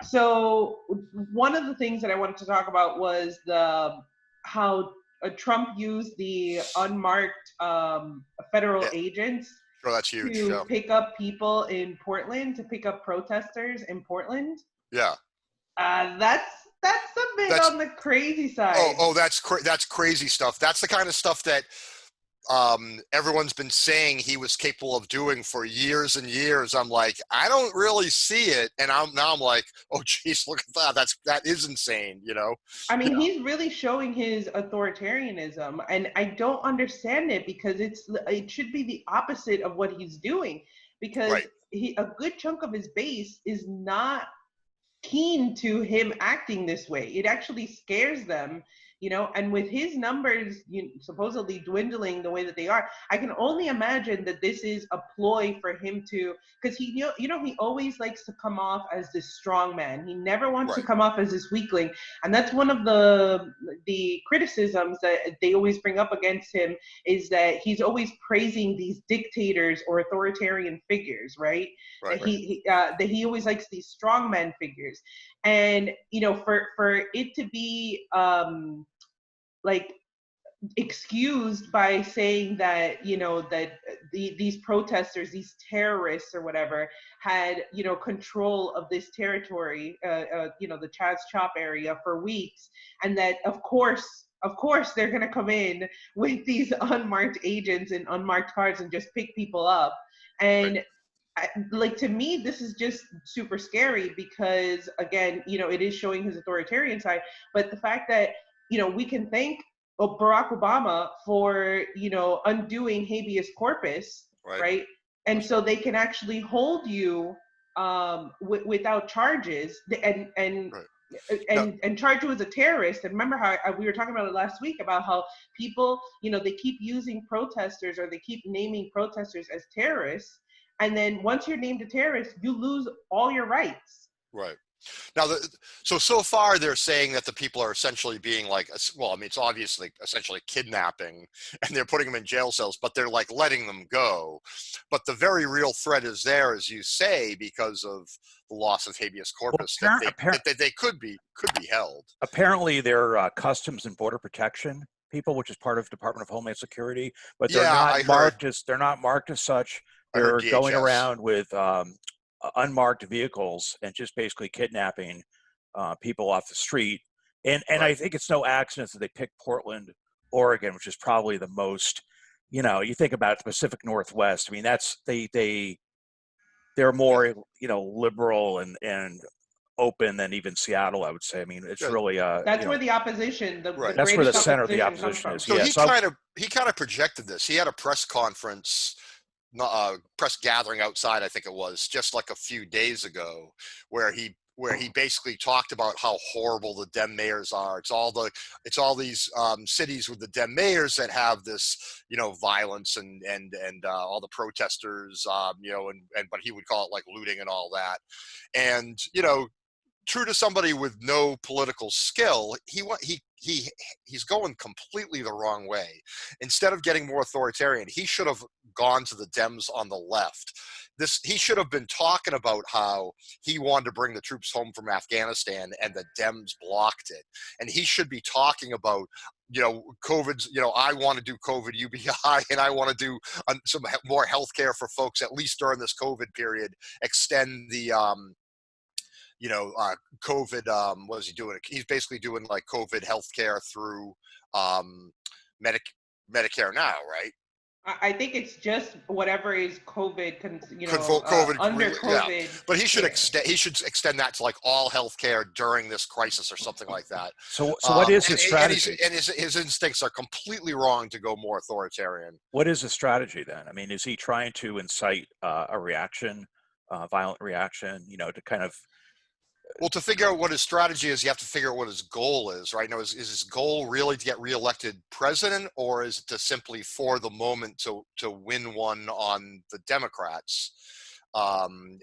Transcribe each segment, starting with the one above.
So one of the things that I wanted to talk about was how Trump used the unmarked federal Yeah, agents sure, that's huge. to Yeah, pick up people in Portland, to pick up protesters in Portland. yeah. That's a bit That's on the crazy side. that's crazy stuff. That's the kind of stuff that everyone's been saying he was capable of doing for years and years. I'm like, I don't really see it, and I'm like, oh geez, look at that. That is insane. I Yeah, mean, he's really showing his authoritarianism, and I don't understand it because it should be the opposite of what he's doing, because right, a good chunk of his base is not keen to him acting this way. It actually scares them, and with his numbers supposedly dwindling the way that they are, I can only imagine that this is a ploy for him to, because he always likes to come off as this strong man. He never wants to right. come off as this weakling, and that's one of the criticisms that they always bring up against him, is that he's always praising these dictators or authoritarian figures, right? Right. That he always likes these strongman figures, and for it to be like excused by saying that these protesters, these terrorists or whatever, had control of this territory, the Chaz Chop area for weeks, and that of course they're going to come in with these unmarked agents and unmarked cars and just pick people up. Right. And like, to me, this is just super scary because, again, it is showing his authoritarian side. But the fact that we can thank Barack Obama for undoing habeas corpus, Right. right? And That's so right. they can actually hold you without charges, and Right. No, and charge you as a terrorist. And remember how we were talking about it last week, about how people, they keep using protesters, or they keep naming protesters as terrorists, and then once you're named a terrorist, you lose all your rights. right. Now, so far they're saying that the people are essentially being like, well, I mean, it's obviously essentially kidnapping, and they're putting them in jail cells, but they're like letting them go. But the very real threat is there, as you say, because of the loss of habeas Well, corpus, that they could be held. apparently they're Customs and Border Protection people, which is part of Department of Homeland Security, but Yeah, they're not marked as such. I heard They're going DHS. around with unmarked vehicles and just basically kidnapping people off the street. And I Right. think it's no accident that they picked Portland, Oregon, which is probably the most, you think about the Pacific Northwest. I mean, they're more, liberal and open than even Seattle, I would say. I mean, it's Yeah. really, That's where the opposition, the Right. that's where the greatest center of the opposition comes opposition from. is. So Yeah. he kind of projected this. He had a press conference, press gathering outside, I think it was, just like a few days ago, where he basically talked about how horrible the Dem mayors are. It's all these cities with the Dem mayors that have this, violence and all the protesters, and but he would call it like looting and all that, and true to somebody with no political skill, he's going completely the wrong way. Instead of getting more authoritarian, he should have gone to the Dems on the left. He should have been talking about how he wanted to bring the troops home from Afghanistan and the Dems blocked it. And he should be talking about COVID's, I want to do COVID UBI, and I want to do some more healthcare for folks, at least during this COVID period, extend the COVID. What is he doing? He's basically doing like COVID healthcare through Medicare now, right? I think it's just whatever is COVID, under Yeah, COVID but he should care. extend that to like all healthcare during this crisis or something like that. So what is his strategy? And his instincts are completely wrong to go more authoritarian. What is the strategy then? I mean, is he trying to incite a reaction, violent reaction, to kind of? Well, to figure out what his strategy is, you have to figure out what his goal is, right? Now, is his goal really to get reelected president, or is it to simply, for the moment, to win one on the Democrats and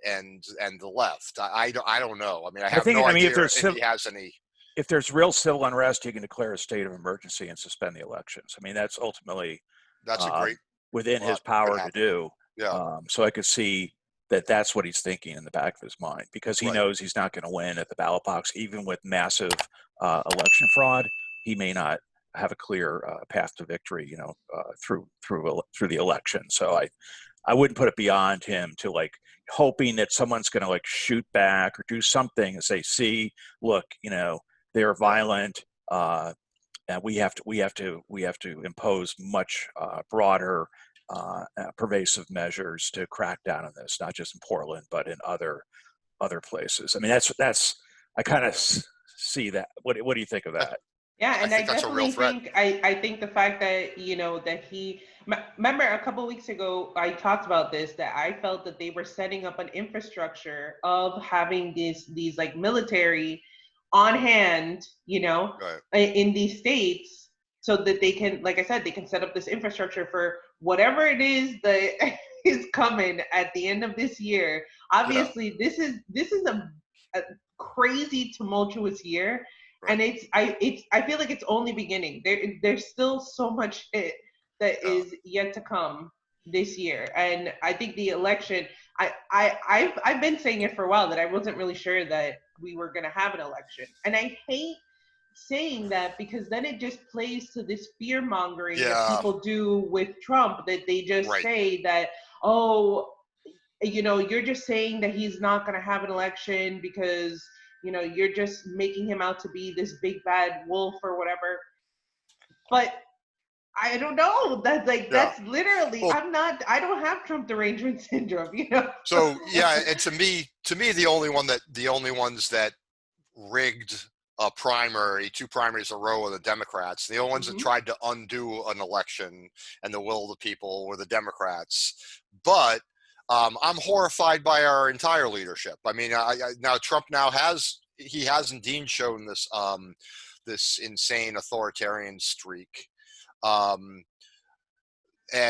the left? I don't know. I mean, I have no idea if he has any. If there's real civil unrest, you can declare a state of emergency and suspend the elections. I mean, that's ultimately That's a great within his power to do. Yeah. So I could see that's what he's thinking in the back of his mind, because he Right. knows he's not going to win at the ballot box, even with massive election fraud. He may not have a clear path to victory, through the election. So I wouldn't put it beyond him to like hoping that someone's going to like shoot back or do something and say, see, look, they're violent. And we have to impose much broader, pervasive measures to crack down on this, not just in Portland, but in other places. I mean, that's I kind of see that. What do you think of that? Yeah, I and I think that's a real definitely threat. think I think the fact that that he remember a couple of weeks ago I talked about this, that I felt that they were setting up an infrastructure of having these like military on hand, Right. in these states, so that they can, like I said, they can set up this infrastructure for whatever it is that is coming at the end of this year. Yeah. Obviously, this is a crazy tumultuous year. Right. And I feel like it's only beginning. There's still so much shit that Yeah. is yet to come this year. And I think the election, I've been saying it for a while that I wasn't really sure that we were gonna have an election. And I hate saying that, because then it just plays to this fear mongering that Yeah. people do with Trump, that they just Right. say that, oh, you're just saying that he's not going to have an election because, you're just making him out to be this big bad wolf or whatever. But I don't know. That's like, Yeah. that's literally, Well, I don't have Trump derangement syndrome. so yeah, and to me, the only ones that rigged a primary, two primaries in a row, are the Democrats. The only ones that Mhm. tried to undo an election and the will of the people were the Democrats. But I'm horrified by our entire leadership. I mean, now Trump has indeed shown this insane authoritarian streak. And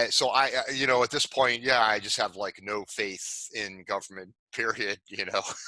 so at this point, yeah, I just have like no faith in government, period.